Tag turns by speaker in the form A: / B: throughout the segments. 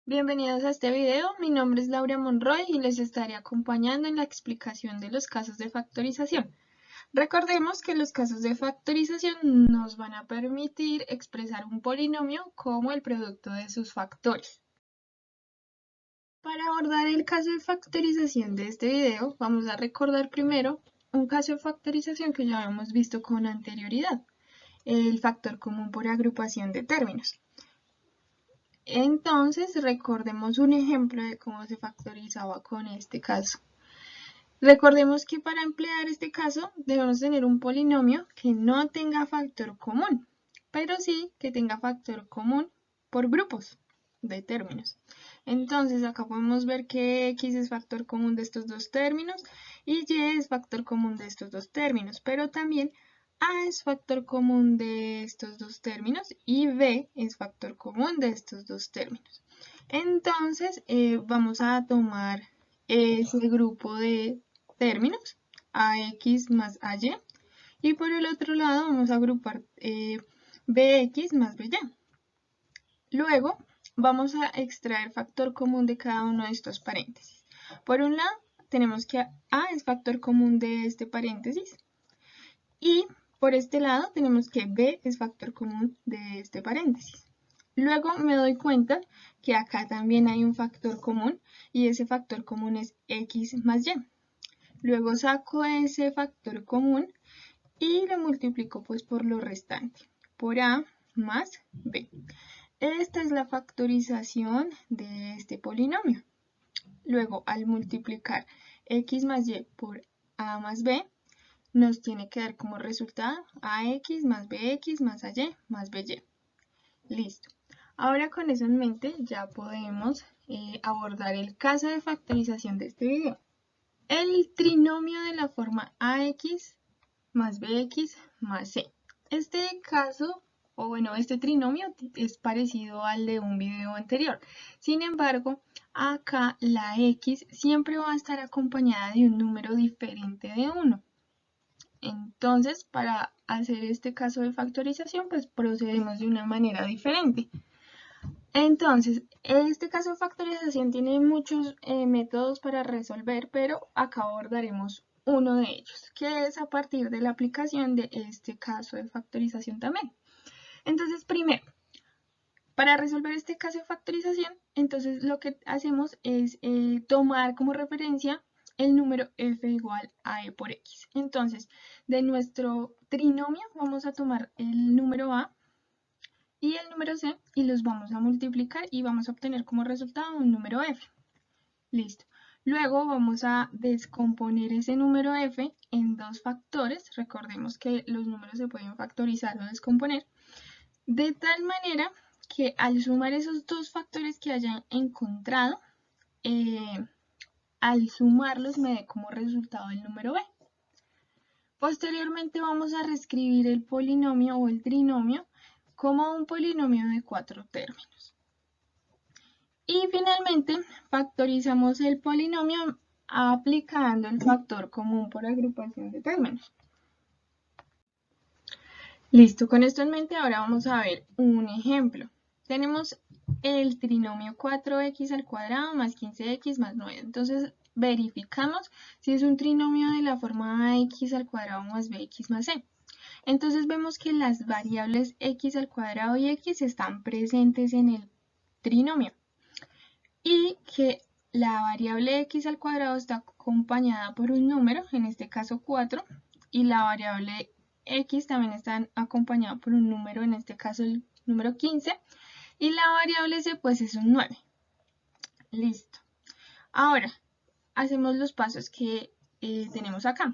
A: Bienvenidos a este video, mi nombre es Laura Monroy y les estaré acompañando en la explicación de los casos de factorización. Recordemos que los casos de factorización nos van a permitir expresar un polinomio como el producto de sus factores. Para abordar el caso de factorización de este video, vamos a recordar primero un caso de factorización que ya hemos visto con anterioridad, el factor común por agrupación de términos. Entonces, recordemos un ejemplo de cómo se factorizaba con este caso. Recordemos que para emplear este caso debemos tener un polinomio que no tenga factor común, pero sí que tenga factor común por grupos de términos. Entonces, acá podemos ver que x es factor común de estos dos términos y y es factor común de estos dos términos, pero también a es factor común de estos dos términos y b es factor común de estos dos términos. Entonces, vamos a tomar ese grupo de términos, ax más ay, y por el otro lado vamos a agrupar bx más by. Luego, vamos a extraer factor común de cada uno de estos paréntesis. Por un lado, tenemos que a es factor común de este paréntesis y por este lado tenemos que b es factor común de este paréntesis. Luego me doy cuenta que acá también hay un factor común y ese factor común es x más y. Luego saco ese factor común y lo multiplico pues por lo restante, por a más b. Esta es la factorización de este polinomio. Luego, al multiplicar x más y por a más b, nos tiene que dar como resultado ax más bx más ay más by. Listo. Ahora con eso en mente ya podemos abordar el caso de factorización de este video. El trinomio de la forma ax más bx más c. Este caso, o bueno, este trinomio es parecido al de un video anterior. Sin embargo, acá la x siempre va a estar acompañada de un número diferente de 1. Entonces, para hacer este caso de factorización, pues procedemos de una manera diferente. Entonces, este caso de factorización tiene muchos métodos para resolver, pero acá abordaremos uno de ellos, que es a partir de la aplicación de este caso de factorización también. Entonces, primero, para resolver este caso de factorización, entonces lo que hacemos es tomar como referencia el número f igual a e por x. Entonces, de nuestro trinomio vamos a tomar el número a y el número c y los vamos a multiplicar y vamos a obtener como resultado un número f. Listo. Luego vamos a descomponer ese número f en dos factores. Recordemos que los números se pueden factorizar o descomponer. De tal manera que al sumar esos dos factores que hayan encontrado, al sumarlos me dé como resultado el número b. Posteriormente vamos a reescribir el polinomio o el trinomio como un polinomio de 4 términos. Y finalmente factorizamos el polinomio aplicando el factor común por agrupación de términos. Listo, con esto en mente ahora vamos a ver un ejemplo. Tenemos el trinomio 4x al cuadrado más 15x más 9. Entonces verificamos si es un trinomio de la forma ax al cuadrado más bx más c. Entonces vemos que las variables x al cuadrado y x están presentes en el trinomio y que la variable x al cuadrado está acompañada por un número, en este caso 4, y la variable x también está acompañada por un número, en este caso el número 15, y la variable c pues es un 9. Listo. Ahora, hacemos los pasos que tenemos acá.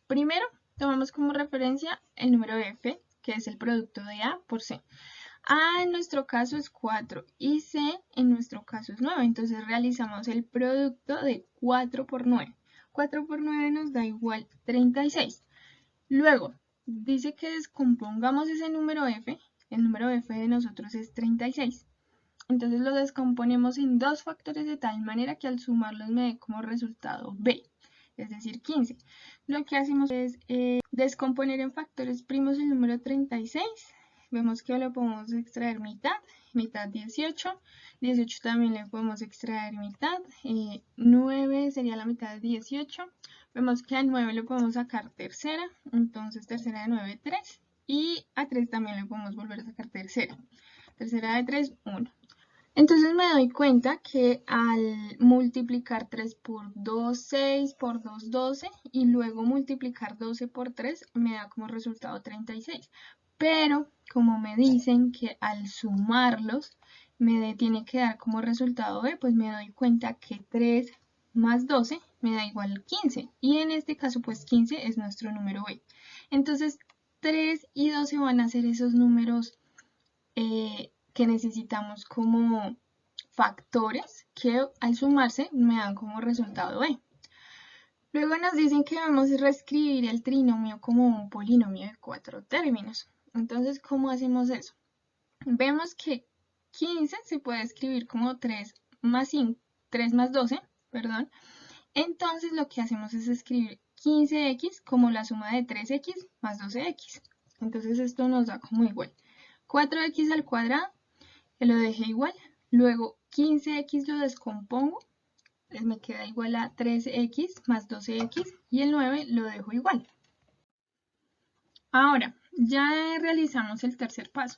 A: Primero, tomamos como referencia el número f, que es el producto de a por c. A en nuestro caso es 4 y C en nuestro caso es 9. Entonces realizamos el producto de 4 por 9. 4 por 9 nos da igual 36. Luego, dice que descompongamos ese número f. El número f de nosotros es 36. Entonces lo descomponemos en dos factores de tal manera que al sumarlos me dé como resultado b, es decir 15. Lo que hacemos es descomponer en factores primos el número 36. Vemos que lo podemos extraer mitad mitad 18. 18 también le podemos extraer mitad. 9 sería la mitad de 18. Vemos que a 9 le podemos sacar tercera. Entonces tercera de 9, 3. Y a 3 también le podemos volver a sacar tercera. Tercera de 3, 1. Entonces me doy cuenta que al multiplicar 3 por 2, 6, por 2, 12 y luego multiplicar 12 por 3 me da como resultado 36. Pero como me dicen que al sumarlos me tiene que dar como resultado B, pues me doy cuenta que 3 más 12 me da igual 15. Y en este caso pues 15 es nuestro número B. Entonces 3 y 12 van a ser esos números que necesitamos como factores que al sumarse me dan como resultado B. Luego nos dicen que vamos a reescribir el trinomio como un polinomio de 4 términos. Entonces, ¿cómo hacemos eso? Vemos que 15 se puede escribir como 3 más 12, perdón. Entonces lo que hacemos es escribir 15x como la suma de 3x más 12x. Entonces esto nos da como igual 4x al cuadrado, que lo dejé igual. Luego 15x lo descompongo, me queda igual a 3x más 12x y el 9 lo dejo igual. Ahora, ya realizamos el tercer paso.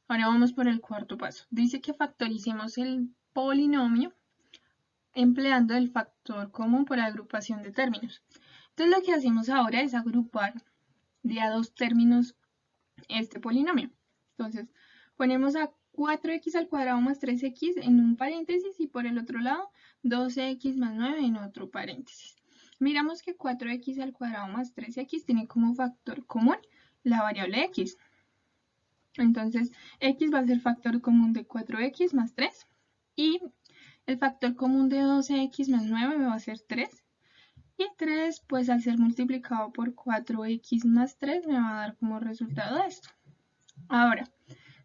A: Ahora vamos por el cuarto paso. Dice que factoricemos el polinomio empleando el factor común por agrupación de términos. Entonces lo que hacemos ahora es agrupar de a dos términos este polinomio. Entonces ponemos a 4x al cuadrado más 3x en un paréntesis y por el otro lado 12x más 9 en otro paréntesis. Miramos que 4x al cuadrado más 3x tiene como factor común la variable x. Entonces x va a ser factor común de 4x más 3 y el factor común de 12x más 9 me va a ser 3. Y 3 pues al ser multiplicado por 4x más 3 me va a dar como resultado esto. Ahora,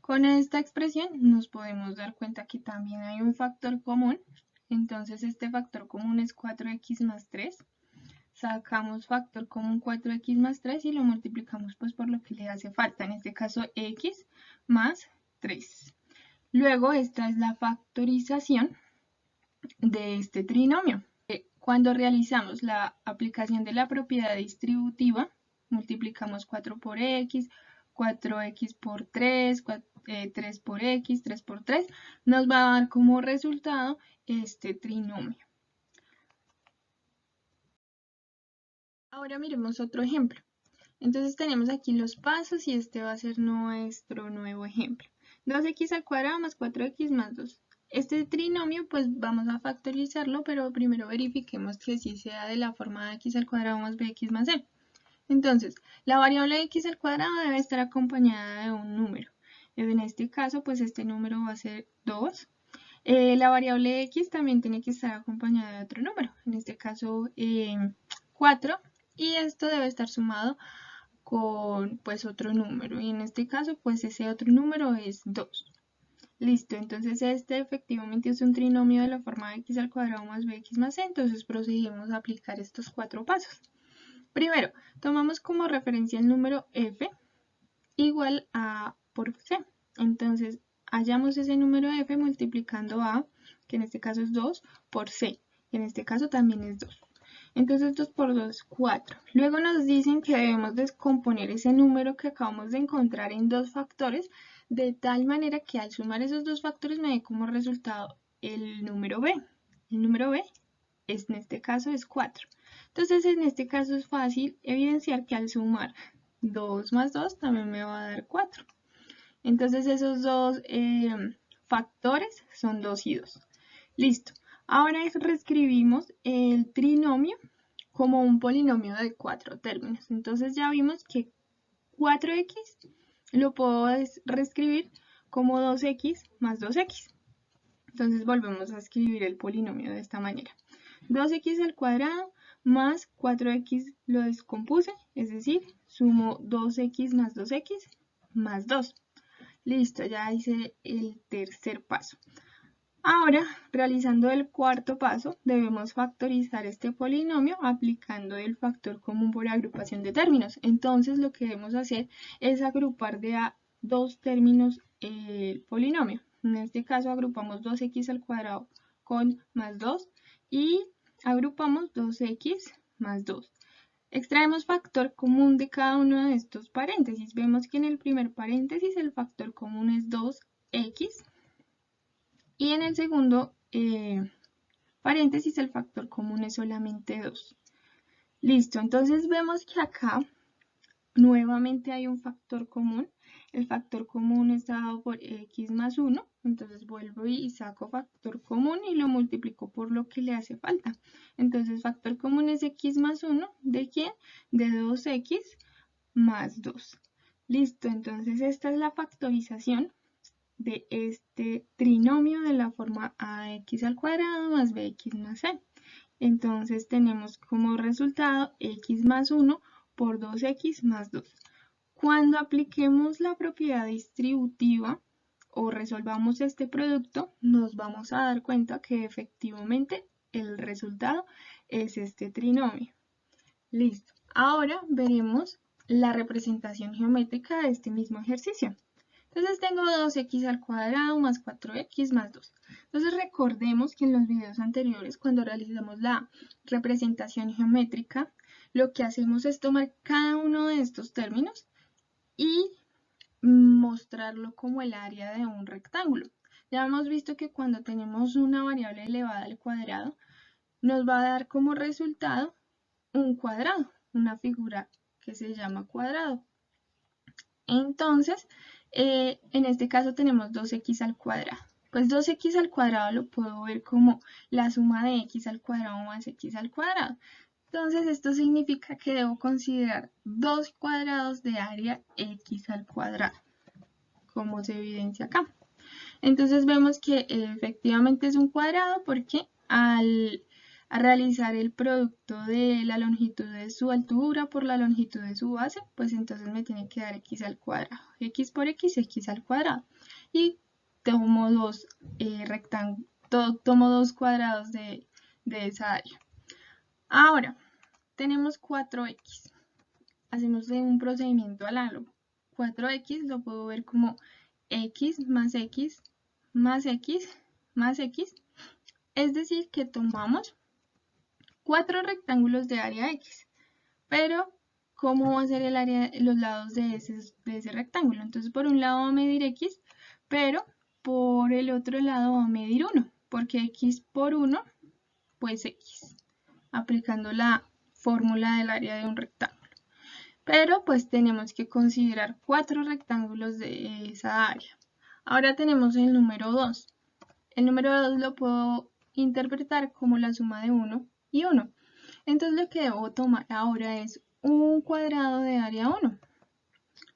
A: con esta expresión nos podemos dar cuenta que también hay un factor común. Entonces este factor común es 4x más 3. Sacamos factor común 4x más 3 y lo multiplicamos pues por lo que le hace falta. En este caso x más 3. Luego esta es la factorización de este trinomio. Cuando realizamos la aplicación de la propiedad distributiva, multiplicamos 4 por x, 4x por 3, 3 por x, 3 por 3, nos va a dar como resultado este trinomio. Ahora miremos otro ejemplo. Entonces tenemos aquí los pasos y este va a ser nuestro nuevo ejemplo. 2x al cuadrado más 4x más 2. Este trinomio pues vamos a factorizarlo, pero primero verifiquemos que sí sea de la forma de x al cuadrado más bx más c. Entonces, la variable x al cuadrado debe estar acompañada de un número. En este caso, pues este número va a ser 2. La variable x también tiene que estar acompañada de otro número, en este caso 4, y esto debe estar sumado con pues otro número, y en este caso pues ese otro número es 2. Listo, entonces este efectivamente es un trinomio de la forma de x al cuadrado más bx más c, entonces procedemos a aplicar estos 4 pasos. Primero, tomamos como referencia el número f igual a por c. Entonces, hallamos ese número f multiplicando a, que en este caso es 2, por c, que en este caso también es 2. Entonces 2 por 2, 4. Luego nos dicen que debemos descomponer ese número que acabamos de encontrar en dos factores, de tal manera que al sumar esos dos factores me dé como resultado el número b. El número b en este caso es 4. Entonces en este caso es fácil evidenciar que al sumar 2 más 2 también me va a dar 4. Entonces esos dos factores son 2 y 2. Listo. Ahora reescribimos el trinomio como un polinomio de 4 términos. Entonces ya vimos que 4x lo puedo reescribir como 2x más 2x. Entonces volvemos a escribir el polinomio de esta manera. 2x al cuadrado más 4x lo descompuse, es decir, sumo 2x más 2x más 2. Listo, ya hice el tercer paso. Ahora, realizando el cuarto paso, debemos factorizar este polinomio aplicando el factor común por agrupación de términos. Entonces, lo que debemos hacer es agrupar de a dos términos el polinomio. En este caso agrupamos 2x al cuadrado con más 2 y agrupamos 2x más 2. Extraemos factor común de cada uno de estos paréntesis. Vemos que en el primer paréntesis el factor común es 2x y en el segundo paréntesis el factor común es solamente 2. Listo, entonces vemos que acá nuevamente hay un factor común. El factor común está dado por x más 1. Entonces vuelvo y saco factor común y lo multiplico por lo que le hace falta. Entonces factor común es x más 1. ¿De quién? De 2x más 2. Listo, entonces esta es la factorización de este trinomio de la forma ax al cuadrado más bx más c. Entonces tenemos como resultado x más 1 por 2x más 2. Cuando apliquemos la propiedad distributiva o resolvamos este producto, nos vamos a dar cuenta que efectivamente el resultado es este trinomio. Listo. Ahora veremos la representación geométrica de este mismo ejercicio. Entonces tengo 2x al cuadrado más 4x más 2. Entonces recordemos que en los videos anteriores, cuando realizamos la representación geométrica, lo que hacemos es tomar cada uno de estos términos y mostrarlo como el área de un rectángulo. Ya hemos visto que cuando tenemos una variable elevada al cuadrado, nos va a dar como resultado un cuadrado, una figura que se llama cuadrado. Entonces, en este caso tenemos 2x al cuadrado. Pues 2x al cuadrado lo puedo ver como la suma de x al cuadrado más x al cuadrado. Entonces, esto significa que debo considerar dos cuadrados de área x al cuadrado, como se evidencia acá. Entonces, vemos que efectivamente es un cuadrado porque al realizar el producto de la longitud de su altura por la longitud de su base, pues entonces me tiene que dar x al cuadrado. X por x, x al cuadrado. Y tomo dos cuadrados de esa área. Ahora, tenemos 4x. Hacemos un procedimiento análogo. 4x lo puedo ver como x más x más x más x. Es decir, que tomamos 4 rectángulos de área x. Pero, ¿cómo va a ser el área, los lados de ese rectángulo? Entonces, por un lado va a medir x, pero por el otro lado va a medir 1. Porque x por 1, pues x. Aplicando la fórmula del área de un rectángulo. Pero pues tenemos que considerar 4 rectángulos de esa área. Ahora tenemos el número 2. El número 2 lo puedo interpretar como la suma de 1 y 1. Entonces lo que debo tomar ahora es un cuadrado de área 1.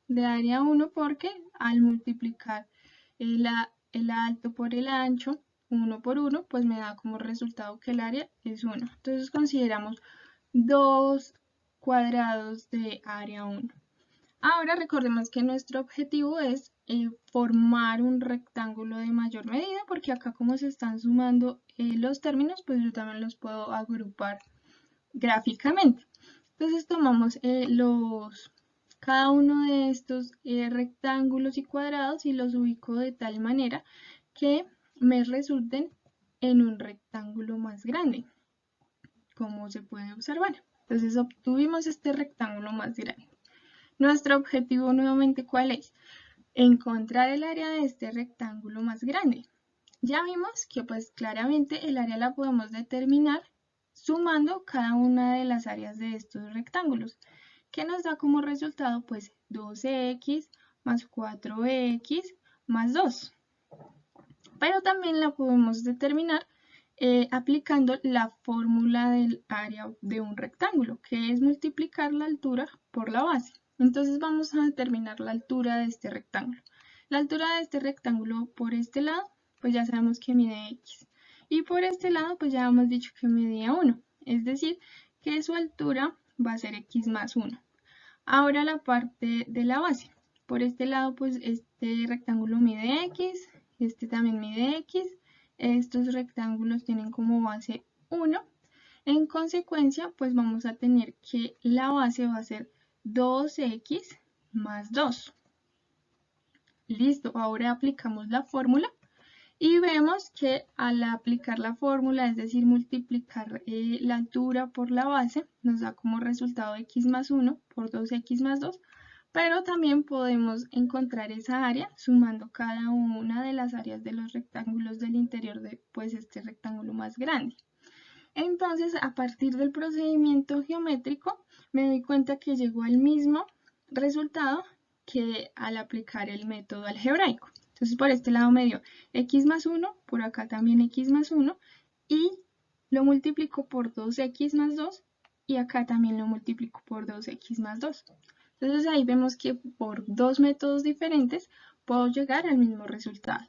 A: De área 1 porque al multiplicar el alto por el ancho, 1 por 1, pues me da como resultado que el área es 1. Entonces consideramos 2 cuadrados de área 1. Ahora recordemos que nuestro objetivo es formar un rectángulo de mayor medida, porque acá como se están sumando los términos, pues yo también los puedo agrupar gráficamente. Entonces tomamos cada uno de estos rectángulos y cuadrados y los ubico de tal manera que me resulten en un rectángulo más grande, como se puede observar. Entonces obtuvimos este rectángulo más grande. Nuestro objetivo nuevamente, ¿cuál es? Encontrar el área de este rectángulo más grande. Ya vimos que pues claramente el área la podemos determinar sumando cada una de las áreas de estos rectángulos, que nos da como resultado pues 2x más 4x más 2. Pero también la podemos determinar aplicando la fórmula del área de un rectángulo, que es multiplicar la altura por la base. Entonces vamos a determinar la altura de este rectángulo. La altura de este rectángulo por este lado, pues ya sabemos que mide x. Y por este lado, pues ya hemos dicho que medía 1. Es decir, que su altura va a ser x más 1. Ahora la parte de la base. Por este lado, pues este rectángulo mide x, este también mide x. Estos rectángulos tienen como base 1. En consecuencia, pues vamos a tener que la base va a ser 2x más 2. Listo, ahora aplicamos la fórmula Y vemos que al aplicar la fórmula, es decir, multiplicar la altura por la base, nos da como resultado x más 1 por 2x más 2, pero también podemos encontrar esa área sumando cada una de las áreas de los rectángulos del interior de pues, este rectángulo más grande. Entonces, a partir del procedimiento geométrico, me doy cuenta que llegó al mismo resultado que al aplicar el método algebraico. Entonces, por este lado me dio x más 1, por acá también x más 1, y lo multiplico por 2x más 2, y acá también lo multiplico por 2x más 2. Entonces, ahí vemos que por dos métodos diferentes puedo llegar al mismo resultado.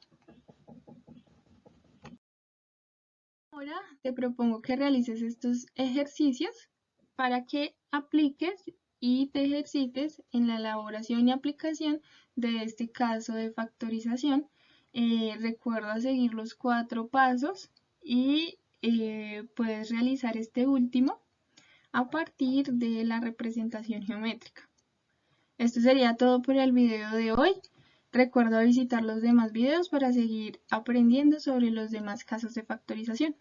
A: Ahora te propongo que realices estos ejercicios para que apliques y te ejercites en la elaboración y aplicación de este caso de factorización. Recuerda seguir los 4 pasos y puedes realizar este último a partir de la representación geométrica. Esto sería todo por el video de hoy. Recuerda visitar los demás videos para seguir aprendiendo sobre los demás casos de factorización.